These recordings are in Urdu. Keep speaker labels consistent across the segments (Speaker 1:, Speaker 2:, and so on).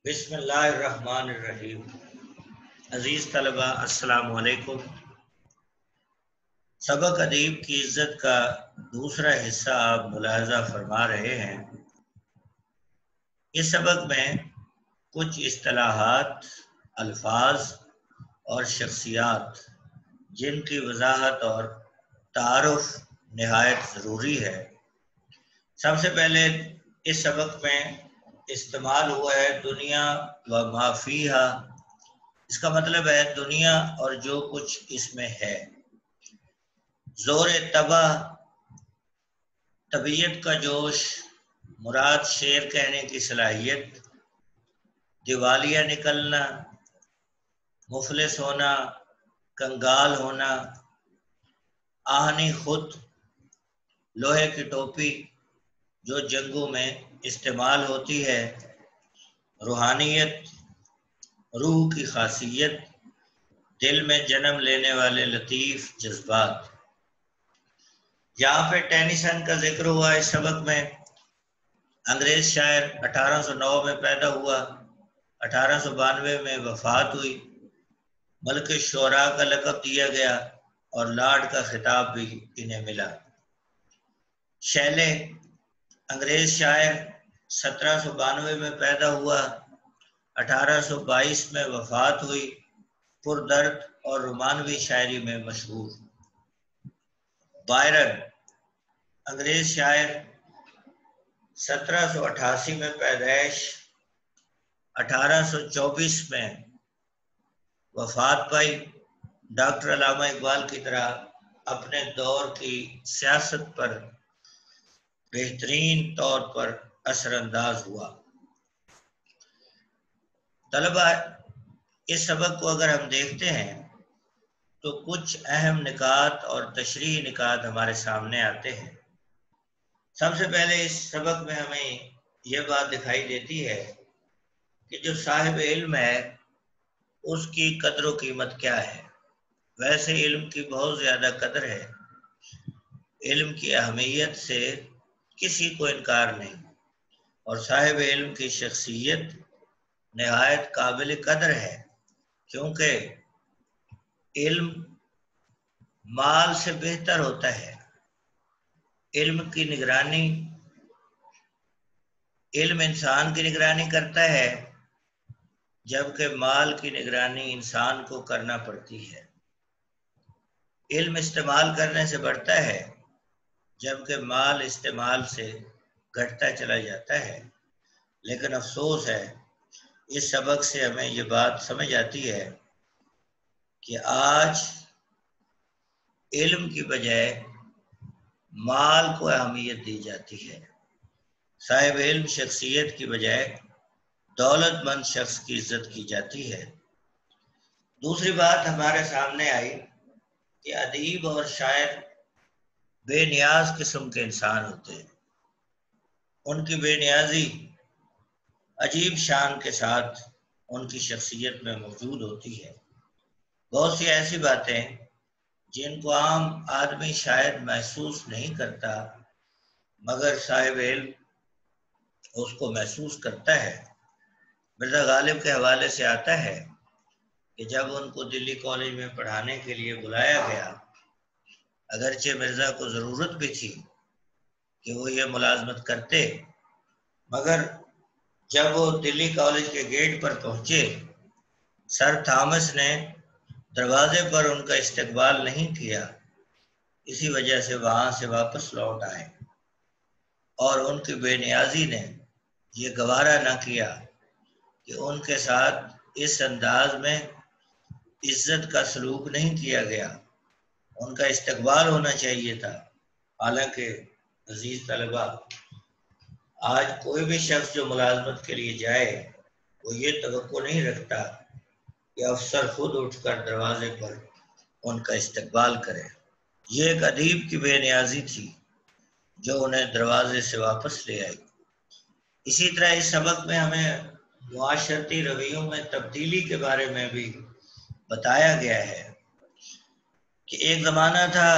Speaker 1: بسم اللہ الرحمن الرحیم۔ عزیز طلبہ السلام علیکم۔ سبق ادیب کی عزت کا دوسرا حصہ آپ ملاحظہ فرما رہے ہیں۔ اس سبق میں کچھ اصطلاحات، الفاظ اور شخصیات جن کی وضاحت اور تعارف نہایت ضروری ہے۔ سب سے پہلے اس سبق میں استعمال ہوا ہے دنیا و ما فیہا۔ اس کا مطلب ہے دنیا اور جو کچھ اس میں ہے۔ زور طبع، طبیعت کا جوش، مراد شعر کہنے کی صلاحیت، دیوالیہ نکلنا، مفلس ہونا، کنگال ہونا، آہنی خود، لوہے کی ٹوپی جو جنگوں میں استعمال ہوتی ہے، روحانیت، روح کی خاصیت، دل میں جنم لینے والے لطیف جذبات۔ یہاں پہ ٹینیسن کا ذکر ہوا اس سبق میں۔ انگریز شاعر 1809 میں پیدا ہوا، 1892 میں وفات ہوئی۔ ملک شعراء کا لقب دیا گیا اور لارڈ کا خطاب بھی انہیں ملا۔ شیلے انگریز شاعر 1792 میں پیدا ہوا، 1822 میں وفات ہوئی، پردرد اور رومانوی شاعری میں مشہور۔ بائرن انگریز شاعر 1788 میں پیدائش، 1824 میں وفات پائی۔ ڈاکٹر علامہ اقبال کی طرح اپنے دور کی سیاست پر بہترین طور پر اثر انداز ہوا۔ طلبہ اس سبق کو اگر ہم دیکھتے ہیں تو کچھ اہم نکات اور تشریحی نکات ہمارے سامنے آتے ہیں۔ سب سے پہلے اس سبق میں ہمیں یہ بات دکھائی دیتی ہے کہ جو صاحب علم ہے اس کی قدر و قیمت کیا ہے۔ ویسے علم کی بہت زیادہ قدر ہے، علم کی اہمیت سے کسی کو انکار نہیں، اور صاحب علم کی شخصیت نہایت قابل قدر ہے، کیونکہ علم مال سے بہتر ہوتا ہے۔ علم کی نگرانی، علم انسان کی نگرانی کرتا ہے، جبکہ مال کی نگرانی انسان کو کرنا پڑتی ہے۔ علم استعمال کرنے سے بڑھتا ہے، جبکہ مال استعمال سے گھٹتا چلا جاتا ہے۔ لیکن افسوس ہے، اس سبق سے ہمیں یہ بات سمجھ آتی ہے کہ آج علم کی بجائے مال کو اہمیت دی جاتی ہے۔ صاحب علم شخصیت کی بجائے دولت مند شخص کی عزت کی جاتی ہے۔ دوسری بات ہمارے سامنے آئی کہ ادیب اور شاعر بے نیاز قسم کے انسان ہوتے ہیں۔ ان کی بے نیازی عجیب شان کے ساتھ ان کی شخصیت میں موجود ہوتی ہے۔ بہت سی ایسی باتیں جن کو عام آدمی شاید محسوس نہیں کرتا، مگر صاحب علم اس کو محسوس کرتا ہے۔ مرزا غالب کے حوالے سے آتا ہے کہ جب ان کو دلی کالج میں پڑھانے کے لیے بلایا گیا، اگرچہ مرزا کو ضرورت بھی تھی کہ وہ یہ ملازمت کرتے، مگر جب وہ دلی کالج کے گیٹ پر پہنچے، سر تھامس نے دروازے پر ان کا استقبال نہیں کیا، اسی وجہ سے وہاں سے واپس لوٹ آئے، اور ان کی بے نیازی نے یہ گوارا نہ کیا کہ ان کے ساتھ اس انداز میں عزت کا سلوک نہیں کیا گیا۔ ان کا استقبال ہونا چاہیے تھا۔ حالانکہ عزیز طلبہ، آج کوئی بھی شخص جو ملازمت کے لیے جائے وہ یہ توقع نہیں رکھتا کہ افسر خود اٹھ کر دروازے پر ان کا استقبال کرے۔ یہ ایک ادیب کی بے نیازی تھی جو انہیں دروازے سے واپس لے آئی۔ اسی طرح اس سبق میں ہمیں معاشرتی رویوں میں تبدیلی کے بارے میں بھی بتایا گیا ہے کہ ایک زمانہ تھا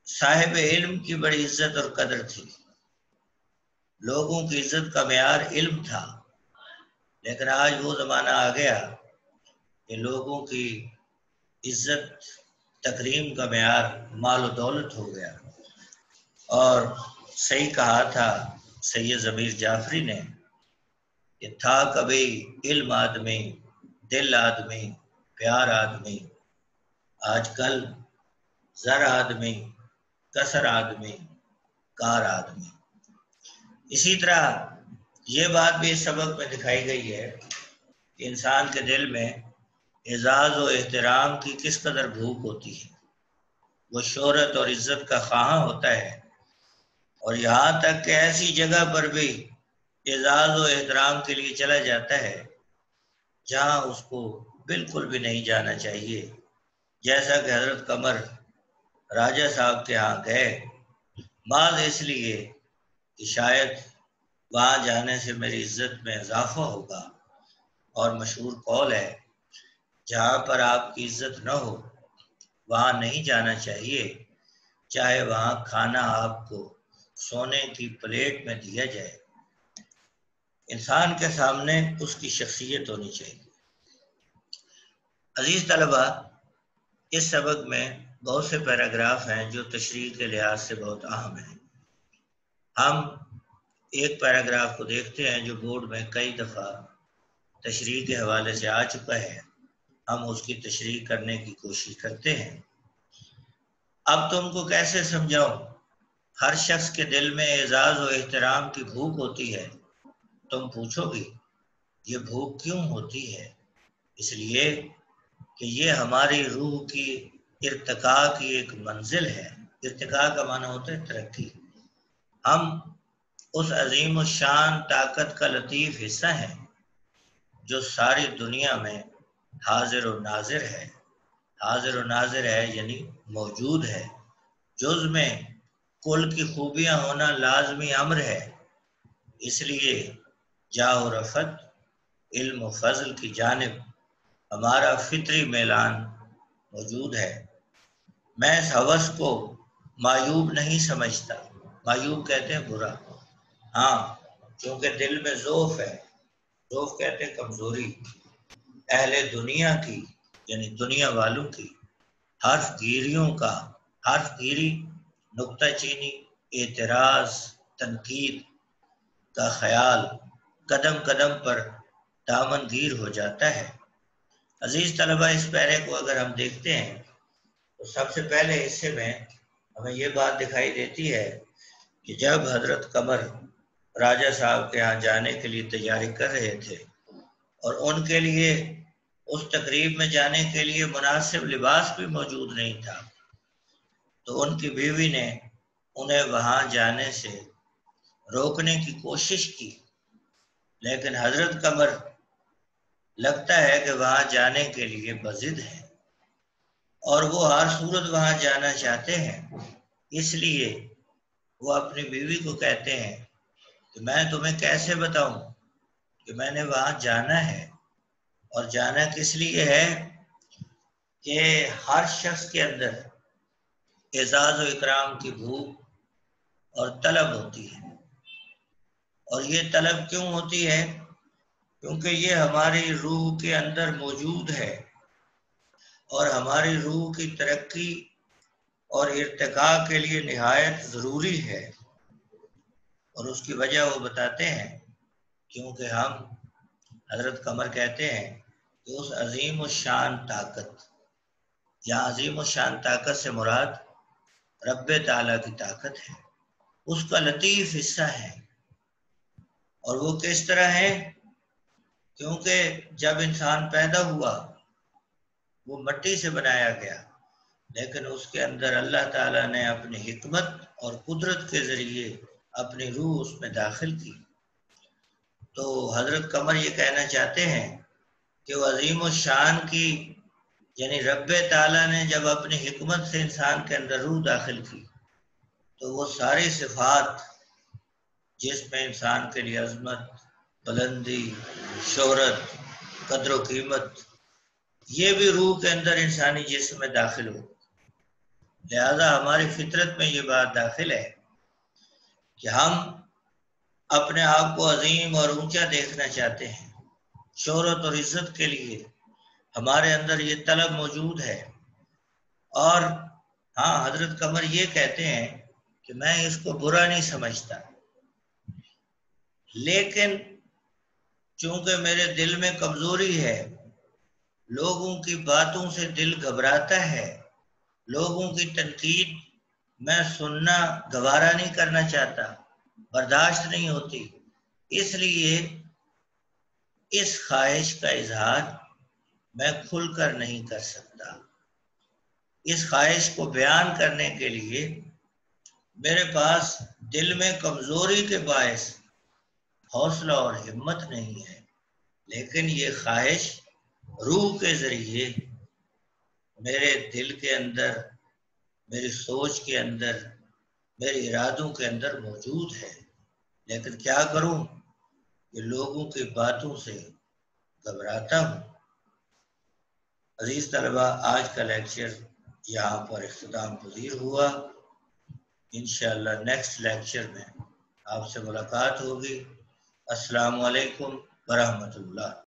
Speaker 1: صاحب علم کی بڑی عزت اور قدر تھی، لوگوں کی عزت کا معیار علم تھا، لیکن آج وہ زمانہ آ گیا کہ لوگوں کی عزت تکریم کا معیار مال و دولت ہو گیا. اور صحیح کہا تھا سید ضمیر جعفری نے کہ تھا کبھی علم آدمی، دل آدمی، پیار آدمی، آج کل زر آدمی، کسر آدمی، کار آدمی. اسی طرح یہ بات بھی اس سبق میں دکھائی گئی ہے کہ انسان کے دل میں اعزاز و احترام کی کس قدر بھوک ہوتی ہے. وہ شہرت اور عزت کا خواہاں ہوتا ہے، اور یہاں تک کہ ایسی جگہ پر بھی اعزاز و احترام کے لیے چلا جاتا ہے جہاں اس کو بالکل بھی نہیں جانا چاہیے. جیسا کہ حضرت قمر راجہ صاحب کے ہاں گئے محض اس لیے کہ شاید وہاں جانے سے میری عزت میں اضافہ ہوگا. اور مشہور قول ہے جہاں پر آپ کی عزت نہ ہو وہاں نہیں جانا چاہیے، چاہے وہاں کھانا آپ کو سونے کی پلیٹ میں دیا جائے. انسان کے سامنے اس کی شخصیت ہونی چاہیے. عزیز طلبہ، اس سبق میں بہت سے پیراگراف ہیں جو تشریح کے لحاظ سے بہت اہم ہیں. ہم ایک پیراگراف کو دیکھتے ہیں جو بورڈ میں کئی دفعہ تشریح کے حوالے سے آ چکا ہے. ہم اس کی تشریح کرنے کی کوشش کرتے ہیں. اب تم کو کیسے سمجھاؤں؟ ہر شخص کے دل میں اعزاز و احترام کی بھوک ہوتی ہے. تم پوچھو گی یہ بھوک کیوں ہوتی ہے؟ اس لیے کہ یہ ہماری روح کی ارتقاء کی ایک منزل ہے. ارتقاء کا معنی ہوتا ہے ترقی. ہم اس عظیم الشان طاقت کا لطیف حصہ ہے جو ساری دنیا میں حاضر و ناظر ہے. حاضر و ناظر ہے یعنی موجود ہے. جز میں کل کی خوبیاں ہونا لازمی امر ہے. اس لیے جاہ و رفت، علم و فضل کی جانب ہمارا فطری میلان موجود ہے. میں اس ہوس کو معیوب نہیں سمجھتا. معیوب کہتے ہیں برا. ہاں، کیونکہ دل میں ذوف ہے. ذوف کہتے ہیں کمزوری. اہل دنیا کی یعنی دنیا والوں کی حرف گیری، نکتہ چینی، اعتراض، تنقید کا خیال قدم قدم پر دامن گیر ہو جاتا ہے. عزیز طلبہ، اس پیرے کو اگر ہم دیکھتے ہیں تو سب سے پہلے حصے میں ہمیں یہ بات دکھائی دیتی ہے کہ جب حضرت قمر راجہ صاحب کے ہاں جانے کے لیے تیاری کر رہے تھے اور ان کے لیے اس تقریب میں جانے کے لیے مناسب لباس بھی موجود نہیں تھا، تو ان کی بیوی نے انہیں وہاں جانے سے روکنے کی کوشش کی. لیکن حضرت قمر لگتا ہے کہ وہاں جانے کے لیے بضد ہے اور وہ ہر صورت وہاں جانا چاہتے ہیں. اس لیے وہ اپنی بیوی کو کہتے ہیں کہ میں تمہیں کیسے بتاؤں کہ میں نے وہاں جانا ہے. اور جانا کس لیے ہے کہ ہر شخص کے اندر اعزاز و اکرام کی بھوک اور طلب ہوتی ہے. اور یہ طلب کیوں ہوتی ہے؟ کیونکہ یہ ہماری روح کے اندر موجود ہے اور ہماری روح کی ترقی اور ارتقاء کے لیے نہایت ضروری ہے. اور اس کی وجہ وہ بتاتے ہیں کیونکہ ہم حضرت قمر کہتے ہیں کہ اس عظیم الشان طاقت، یا عظیم الشان طاقت سے مراد رب تعالیٰ کی طاقت ہے، اس کا لطیف حصہ ہے. اور وہ کس طرح ہے؟ کیونکہ جب انسان پیدا ہوا وہ مٹی سے بنایا گیا، لیکن اس کے اندر اللہ تعالیٰ نے اپنی حکمت اور قدرت کے ذریعے اپنی روح اس میں داخل کی. تو حضرت قمر یہ کہنا چاہتے ہیں کہ وہ عظیم الشان کی یعنی رب تعالیٰ نے جب اپنی حکمت سے انسان کے اندر روح داخل کی تو وہ ساری صفات جس میں انسان کے لیے عظمت، بلندی، شہرت، قدر و قیمت، یہ بھی روح کے اندر انسانی جسم میں داخل ہو. لہذا ہماری فطرت میں یہ بات داخل ہے کہ ہم اپنے آپ کو عظیم اور اونچا دیکھنا چاہتے ہیں. شہرت اور عزت کے لیے ہمارے اندر یہ طلب موجود ہے. اور ہاں، حضرت قمر یہ کہتے ہیں کہ میں اس کو برا نہیں سمجھتا، لیکن چونکہ میرے دل میں کمزوری ہے، لوگوں کی باتوں سے دل گھبراتا ہے، لوگوں کی تنقید میں سننا گوارا نہیں کرنا چاہتا، برداشت نہیں ہوتی، اس لیے اس خواہش کا اظہار میں کھل کر نہیں کر سکتا. اس خواہش کو بیان کرنے کے لیے میرے پاس دل میں کمزوری کے باعث حوصلہ اور ہمت نہیں ہے، لیکن یہ خواہش روح کے ذریعے میرے دل کے اندر، میری سوچ کے اندر، میرے ارادوں کے اندر موجود ہے. لیکن کیا کروں کہ لوگوں کی باتوں سے گھبراتا ہوں. عزیز طلبہ، آج کا لیکچر یہاں پر اختتام پذیر ہوا. انشاءاللہ نیکسٹ لیکچر میں آپ سے ملاقات ہوگی. السلام علیکم ورحمۃ اللہ.